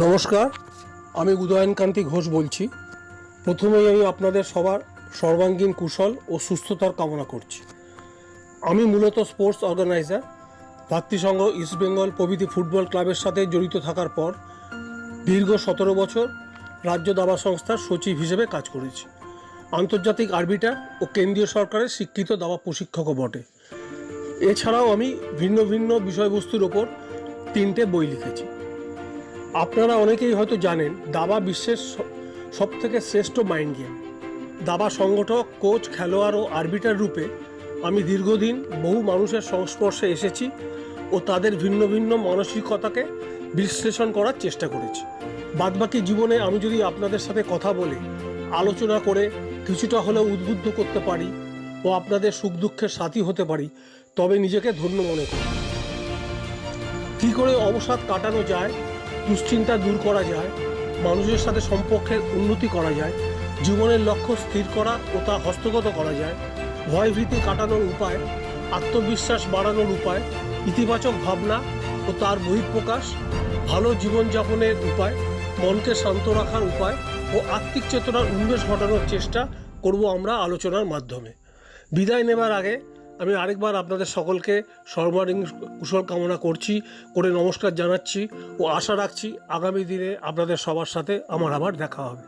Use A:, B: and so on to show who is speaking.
A: নমস্কার, আমি উদয়নকান্তি ঘোষ বলছি। প্রথমেই আমি আপনাদের সবার সর্বাঙ্গীন কুশল ও সুস্থতার কামনা করছি। আমি মূলত স্পোর্টস অর্গানাইজার, ভাতৃসংঘ ইস্টবেঙ্গল প্রভৃতি ফুটবল ক্লাবের সাথে জড়িত থাকার পর দীর্ঘ 17 বছর রাজ্য দাবা সংস্থার সচিব হিসেবে কাজ করেছি। আন্তর্জাতিক আরবিটার ও কেন্দ্রীয় সরকারের স্বীকৃত দাবা প্রশিক্ষকও বটে। এছাড়াও আমি ভিন্ন ভিন্ন বিষয়বস্তুর ওপর 3টে বই লিখেছি। আপনারা অনেকেই হয়তো জানেন, দাবা বিশ্বের সবথেকে শ্রেষ্ঠ মাইন্ড গেম। দাবা সংগঠক, কোচ, খেলোয়াড় ও আরবিটার রূপে আমি দীর্ঘদিন বহু মানুষের সংস্পর্শে এসেছি ও তাদের ভিন্ন ভিন্ন মানসিকতাকে বিশ্লেষণ করার চেষ্টা করেছি। বাদবাকি জীবনে আমি যদি আপনাদের সাথে কথা বলে, আলোচনা করে কিছুটা হলেও উদ্বুদ্ধ করতে পারি ও আপনাদের সুখ দুঃখের সাথী হতে পারি, তবে নিজেকে ধন্য মনে করি। কী করে অবসাদ কাটানো যায়, দুশ্চিন্তা দূর করা যায়, মানুষের সাথে সম্পর্কের উন্নতি করা যায়, জীবনের লক্ষ্য স্থির করা ও তা হস্তগত করা যায়, ভয়ভীতি কাটানোর উপায়, আত্মবিশ্বাস বাড়ানোর উপায়, ইতিবাচক ভাবনা ও তার বহিঃপ্রকাশ, ভালো জীবনযাপনের উপায়, মনকে শান্ত রাখার উপায় ও আত্মিক চেতনার উন্মেষ ঘটানোর চেষ্টা করব আমরা আলোচনার মাধ্যমে। বিদায় নেবার আগে আমি আরেকবার আপনাদের সকলকে সর্বাঙ্গীন কুশল কামনা করে নমস্কার জানাচ্ছি ও আশা রাখছি আগামী দিনে আপনাদের সবার সাথে আমার আবার দেখা হবে।